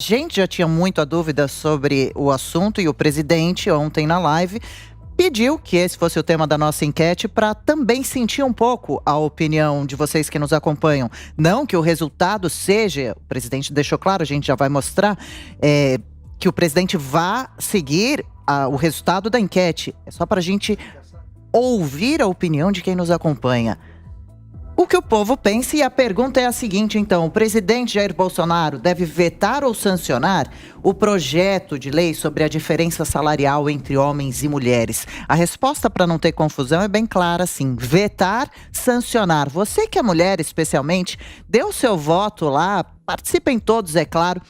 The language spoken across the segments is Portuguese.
A gente já tinha muita dúvida sobre o assunto e o presidente, ontem na live, pediu que esse fosse o tema da nossa enquete para também sentir um pouco a opinião de vocês que nos acompanham. Não que o resultado seja, o presidente deixou claro, a gente já vai mostrar, que o presidente vá seguir o resultado da enquete. É só para a gente ouvir a opinião de quem nos acompanha. O que o povo pensa, e a pergunta é a seguinte, então: o presidente Jair Bolsonaro deve vetar ou sancionar o projeto de lei sobre a diferença salarial entre homens e mulheres? A resposta, para não ter confusão, é bem clara, sim: vetar, sancionar. Você que é mulher, especialmente, dê o seu voto lá, participem todos, é claro.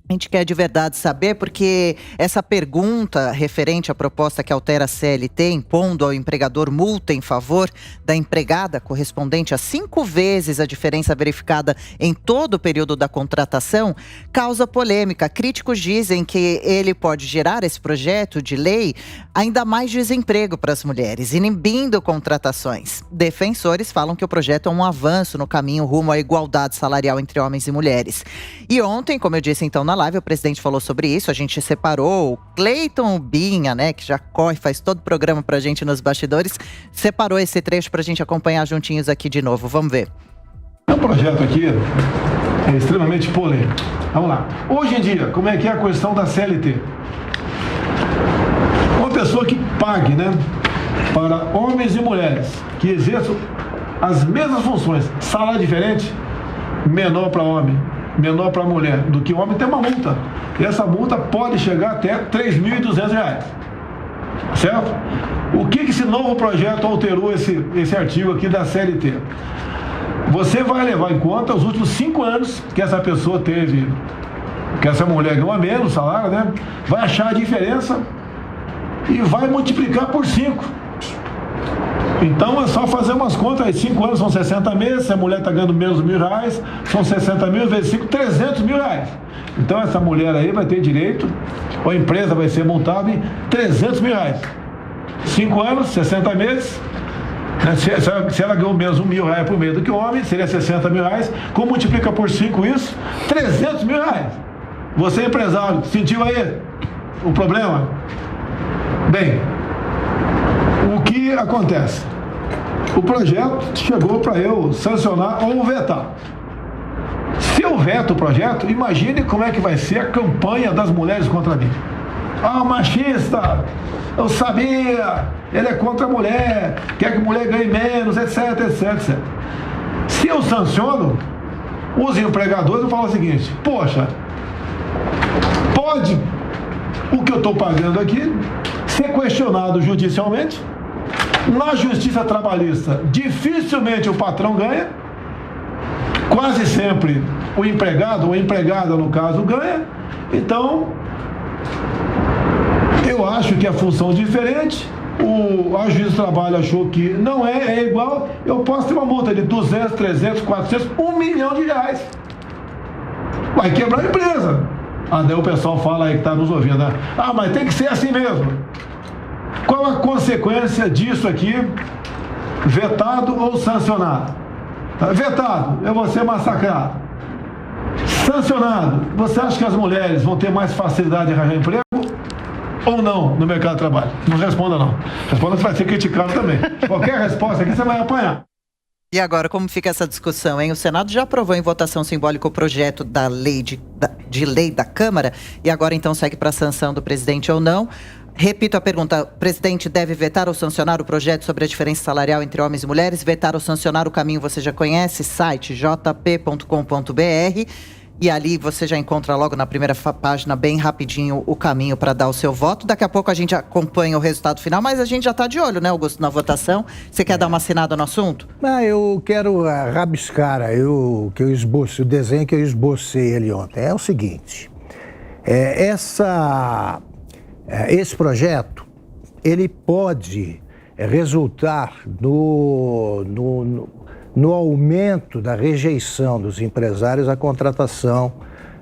A gente quer de verdade saber, porque essa pergunta referente à proposta que altera a CLT, impondo ao empregador multa em favor da empregada, correspondente a 5 vezes a diferença verificada em todo o período da contratação, causa polêmica. Críticos dizem que ele pode gerar, esse projeto de lei, ainda mais desemprego para as mulheres, inibindo contratações. Defensores falam que o projeto é um avanço no caminho rumo à igualdade salarial entre homens e mulheres. E ontem, como eu disse então na live, o presidente falou sobre isso. A gente separou o Cleiton Binha, né, que já corre, faz todo o programa pra gente nos bastidores, separou esse trecho pra gente acompanhar juntinhos aqui de novo. Vamos ver. O projeto aqui é extremamente polêmico. Vamos lá. Hoje em dia, como é que é a questão da CLT? Uma pessoa que pague, né, para homens e mulheres que exerçam as mesmas funções, salário diferente, menor para homem, menor para mulher do que o homem, tem uma multa. E essa multa pode chegar até R$ 3.200. Certo? O que esse novo projeto alterou esse artigo aqui da CLT? Você vai levar em conta os últimos 5 anos que essa pessoa teve, que essa mulher ganhou a menos salário, né? Vai achar a diferença e vai multiplicar por 5. Então é só fazer umas contas aí. 5 anos são 60 meses, se a mulher está ganhando menos R$1.000, são 60 mil vezes 5, R$300 mil. Então essa mulher aí vai ter direito, ou a empresa vai ser multada em R$300 mil. 5 anos, 60 meses, né? Se ela ganhou menos R$1.000 por mês do que o homem, seria R$60 mil. Como multiplica por 5 isso? R$300 mil. Você, empresário, sentiu aí o problema? Bem, o que acontece? O projeto chegou para eu sancionar ou vetar. Se eu veto o projeto, imagine como é que vai ser a campanha das mulheres contra mim. Ah, machista, eu sabia, ele é contra a mulher, quer que a mulher ganhe menos, etc, etc, etc. Se eu sanciono, os empregadores vão falar o seguinte: poxa, pode o que eu estou pagando aqui ser questionado judicialmente. Na justiça trabalhista, dificilmente o patrão ganha, quase sempre o empregado ou a empregada, no caso, ganha. Então, eu acho que a função é diferente, a juíza do trabalho achou que não é igual, eu posso ter uma multa de 200, 300, 400, R$1 milhão. Vai quebrar a empresa. Daí o pessoal fala aí que está nos ouvindo, né? Mas tem que ser assim mesmo. Qual a consequência disso aqui, vetado ou sancionado? Vetado, eu vou ser massacrado. Sancionado, você acha que as mulheres vão ter mais facilidade de arranjar emprego ou não no mercado de trabalho? Não responda não. Responda que vai ser criticado também. Qualquer resposta aqui você vai apanhar. E agora, como fica essa discussão, hein? O Senado já aprovou em votação simbólica o projeto da lei de lei da Câmara, e agora então segue para a sanção do presidente ou não. Repito a pergunta: o presidente deve vetar ou sancionar o projeto sobre a diferença salarial entre homens e mulheres? Vetar ou sancionar, o caminho você já conhece, site jp.com.br, e ali você já encontra logo na primeira página, bem rapidinho, o caminho para dar o seu voto. Daqui a pouco a gente acompanha o resultado final, mas a gente já está de olho, né, Augusto, na votação. Você quer dar uma assinada no assunto? Eu quero rabiscar o desenho que eu esbocei ali ontem. É o seguinte: esse projeto, ele pode resultar no aumento da rejeição dos empresários à contratação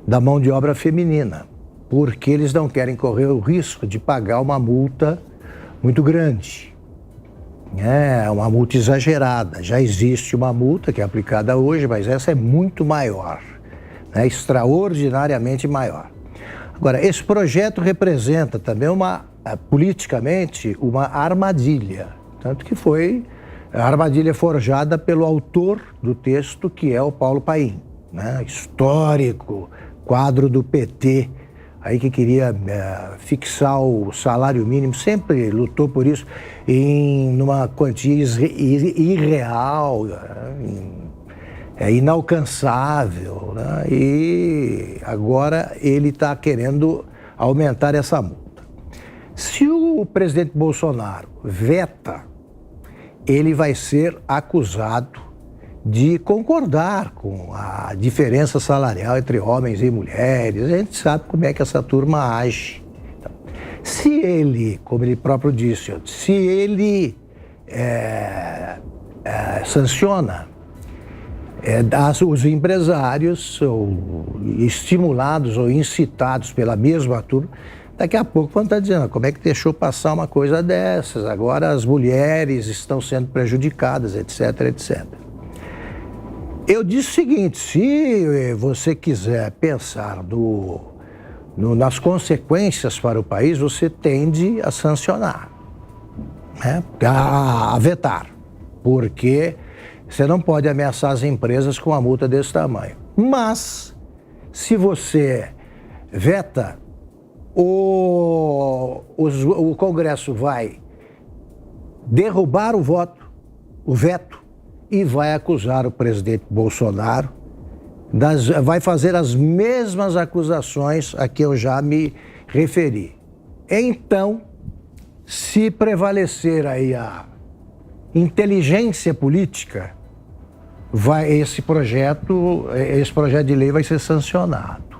da mão de obra feminina, porque eles não querem correr o risco de pagar uma multa muito grande. É uma multa exagerada. Já existe uma multa que é aplicada hoje, mas essa é muito maior. né, extraordinariamente maior. Agora, esse projeto representa também politicamente uma armadilha, tanto que foi a armadilha forjada pelo autor do texto, que é o Paulo Paim, né, histórico quadro do PT, aí que queria fixar o salário mínimo, sempre lutou por isso, numa quantia irreal, inalcançável, né? E agora ele está querendo aumentar essa multa. Se o presidente Bolsonaro veta, ele vai ser acusado de concordar com a diferença salarial entre homens e mulheres. A gente sabe como é que essa turma age. Então, se ele, como ele próprio disse, se ele sanciona, os empresários, estimulados ou incitados pela mesma turma, daqui a pouco vão estar dizendo, como é que deixou passar uma coisa dessas? Agora as mulheres estão sendo prejudicadas, etc, etc. Eu disse o seguinte, se você quiser pensar nas consequências para o país, você tende a sancionar, né? A vetar, porque você não pode ameaçar as empresas com uma multa desse tamanho. Mas, se você veta, o Congresso vai derrubar o veto, e vai acusar o presidente Bolsonaro, vai fazer as mesmas acusações a que eu já me referi. Então, se prevalecer aí a inteligência política, esse projeto de lei vai ser sancionado.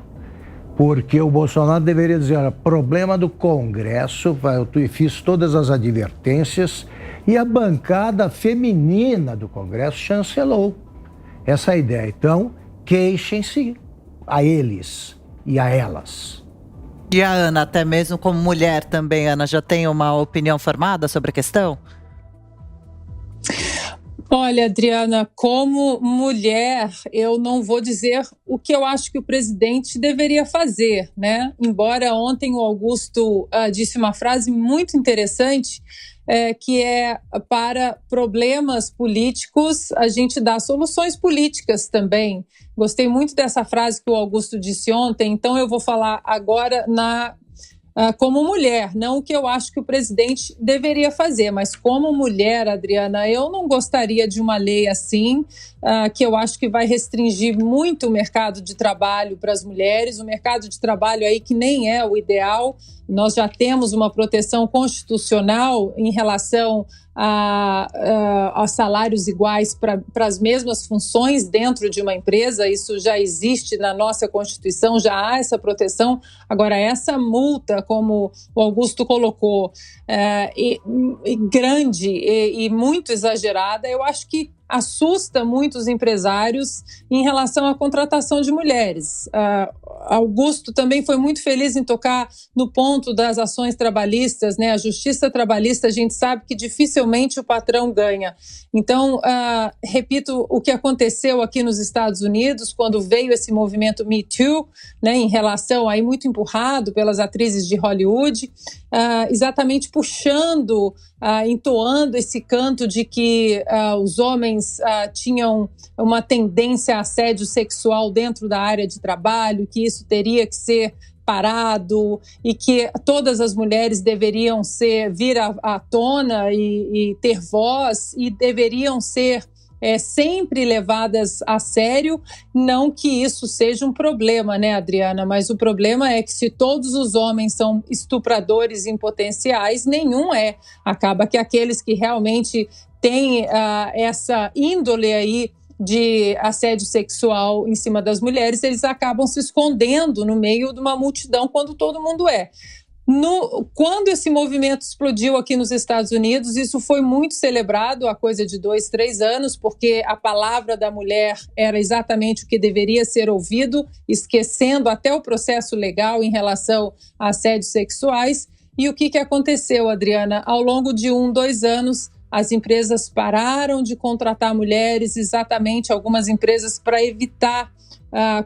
Porque o Bolsonaro deveria dizer, olha, problema do Congresso, eu fiz todas as advertências, e a bancada feminina do Congresso chancelou essa ideia. Então, queixem-se a eles e a elas. E a Ana, até mesmo como mulher também, Ana, já tem uma opinião formada sobre a questão? Olha, Adriana, como mulher, eu não vou dizer o que eu acho que o presidente deveria fazer, né? Embora ontem o Augusto disse uma frase muito interessante, que é para problemas políticos a gente dá soluções políticas também. Gostei muito dessa frase que o Augusto disse ontem, então eu vou falar agora como mulher, não o que eu acho que o presidente deveria fazer, mas como mulher, Adriana, eu não gostaria de uma lei assim, que eu acho que vai restringir muito o mercado de trabalho para as mulheres, o mercado de trabalho aí que nem é o ideal. Nós já temos uma proteção constitucional em relação a salários iguais para as mesmas funções dentro de uma empresa. Isso já existe na nossa Constituição, já há essa proteção. Agora, essa multa, como o Augusto colocou, grande e muito exagerada, eu acho que assusta muitos empresários em relação à contratação de mulheres. Augusto também foi muito feliz em tocar no ponto das ações trabalhistas, né? A justiça trabalhista, a gente sabe que dificilmente o patrão ganha. Então, repito o que aconteceu aqui nos Estados Unidos, quando veio esse movimento Me Too, né, em relação, aí muito empurrado pelas atrizes de Hollywood, exatamente puxando, entoando esse canto de que os homens tinham uma tendência a assédio sexual dentro da área de trabalho, que isso teria que ser parado e que todas as mulheres deveriam vir à tona e ter voz e deveriam ser sempre levadas a sério. Não que isso seja um problema, né, Adriana? Mas o problema é que se todos os homens são estupradores em potenciais, nenhum é. Acaba que aqueles que realmente têm essa índole aí de assédio sexual em cima das mulheres, eles acabam se escondendo no meio de uma multidão quando todo mundo é. Quando esse movimento explodiu aqui nos Estados Unidos, isso foi muito celebrado há coisa de 2, 3 anos, porque a palavra da mulher era exatamente o que deveria ser ouvido, esquecendo até o processo legal em relação a assédios sexuais. E o que aconteceu, Adriana? Ao longo de 1, 2 anos, as empresas pararam de contratar mulheres, exatamente algumas empresas para evitar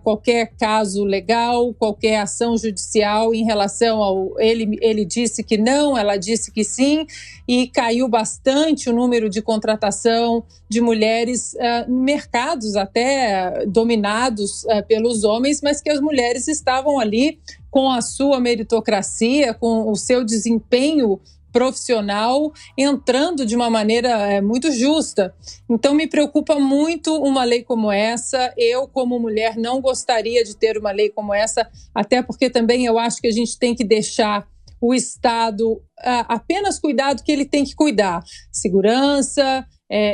qualquer caso legal, qualquer ação judicial em relação ao... Ele disse que não, ela disse que sim, e caiu bastante o número de contratação de mulheres em mercados até dominados pelos homens, mas que as mulheres estavam ali com a sua meritocracia, com o seu desempenho profissional, entrando de uma maneira muito justa. Então, me preocupa muito uma lei como essa. Eu, como mulher, não gostaria de ter uma lei como essa, até porque também eu acho que a gente tem que deixar o Estado apenas cuidar do que ele tem que cuidar. Segurança,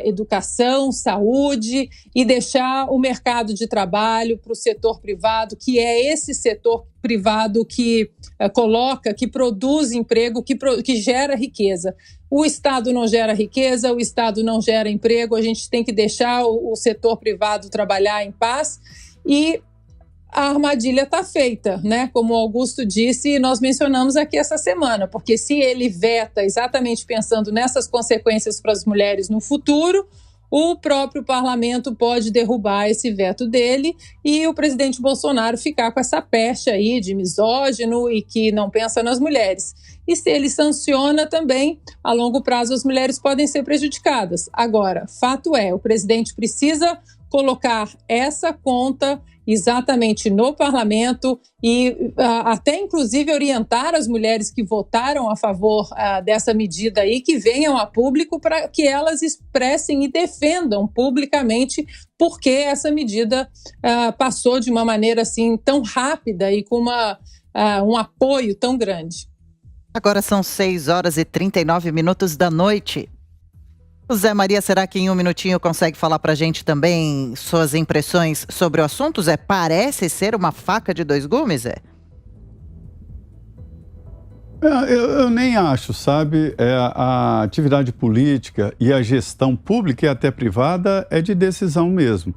educação, saúde, e deixar o mercado de trabalho para o setor privado, que é esse setor privado que coloca, que produz emprego, que gera riqueza. O Estado não gera riqueza, o Estado não gera emprego, a gente tem que deixar o setor privado trabalhar em paz, e a armadilha está feita, né? Como o Augusto disse, e nós mencionamos aqui essa semana, porque se ele veta exatamente pensando nessas consequências para as mulheres no futuro, o próprio parlamento pode derrubar esse veto dele e o presidente Bolsonaro ficar com essa pecha aí de misógino e que não pensa nas mulheres. E se ele sanciona também, a longo prazo as mulheres podem ser prejudicadas. Agora, fato é, o presidente precisa colocar essa conta exatamente no parlamento e até inclusive orientar as mulheres que votaram a favor dessa medida aí, que venham a público para que elas expressem e defendam publicamente por que essa medida passou de uma maneira assim tão rápida e com um apoio tão grande. Agora são 6h39 da noite. Zé Maria, será que em um minutinho consegue falar pra gente também suas impressões sobre o assunto, Zé? Parece ser uma faca de dois gumes, Zé? Eu nem acho, sabe? A atividade política e a gestão pública e até privada é de decisão mesmo.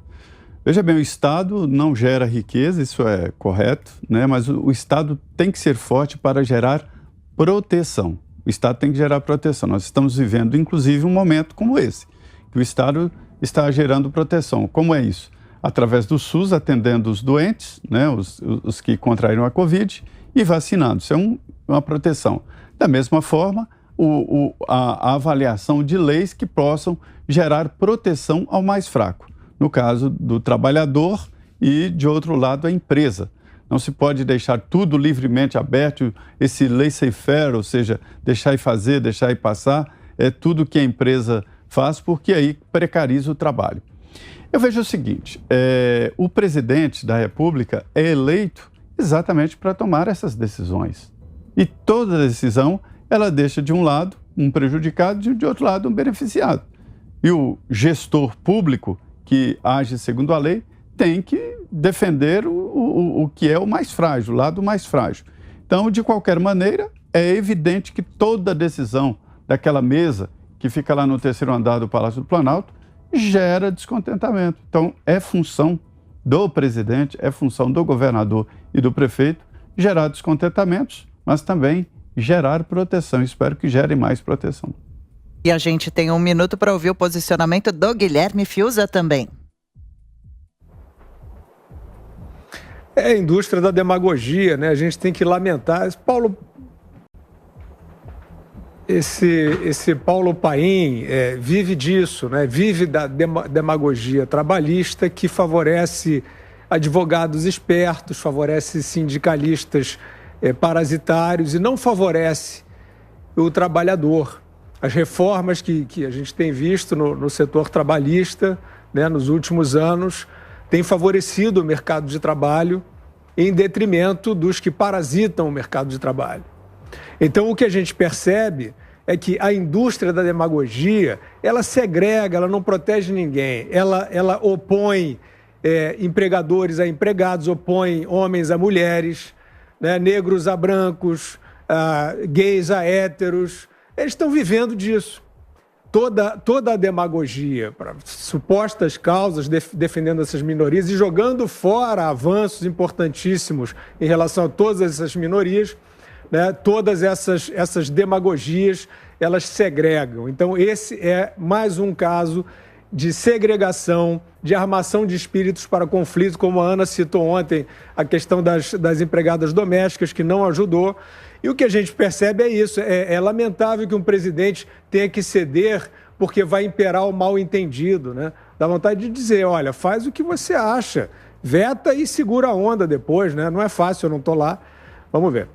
Veja bem, o Estado não gera riqueza, isso é correto, né? Mas o Estado tem que ser forte para gerar proteção. O Estado tem que gerar proteção. Nós estamos vivendo, inclusive, um momento como esse, que o Estado está gerando proteção. Como é isso? Através do SUS, atendendo os doentes, né, os que contraíram a Covid, e vacinando. Isso é uma proteção. Da mesma forma, a avaliação de leis que possam gerar proteção ao mais fraco. No caso do trabalhador e, de outro lado, a empresa. Não se pode deixar tudo livremente aberto, esse laissez-faire, ou seja, deixar e fazer, deixar e passar, é tudo que a empresa faz, porque aí precariza o trabalho. Eu vejo o seguinte, o presidente da República é eleito exatamente para tomar essas decisões. E toda decisão, ela deixa de um lado um prejudicado e de outro lado um beneficiado. E o gestor público, que age segundo a lei, tem que defender o que é o mais frágil, o lado mais frágil. Então, de qualquer maneira, é evidente que toda decisão daquela mesa que fica lá no terceiro andar do Palácio do Planalto gera descontentamento. Então, é função do presidente, é função do governador e do prefeito gerar descontentamentos, mas também gerar proteção. Espero que gerem mais proteção. E a gente tem um minuto para ouvir o posicionamento do Guilherme Fiuza também. É a indústria da demagogia, né? A gente tem que lamentar. Esse Paulo Paim vive disso, né? Vive da demagogia trabalhista que favorece advogados espertos, favorece sindicalistas parasitários e não favorece o trabalhador. As reformas que a gente tem visto no setor trabalhista, né, nos últimos anos, tem favorecido o mercado de trabalho em detrimento dos que parasitam o mercado de trabalho. Então, o que a gente percebe é que a indústria da demagogia, ela segrega, ela não protege ninguém, ela opõe empregadores a empregados, opõe homens a mulheres, né, negros a brancos, gays a héteros. Eles estão vivendo disso. Toda a demagogia para supostas causas, defendendo essas minorias e jogando fora avanços importantíssimos em relação a todas essas minorias, né, todas essas demagogias, elas segregam. Então, esse é mais um caso de segregação, de armação de espíritos para conflito, como a Ana citou ontem, a questão das empregadas domésticas, que não ajudou. E o que a gente percebe é isso, é lamentável que um presidente tenha que ceder porque vai imperar o mal-entendido, né? Dá vontade de dizer, olha, faz o que você acha, veta e segura a onda depois, né? Não é fácil, eu não estou lá. Vamos ver.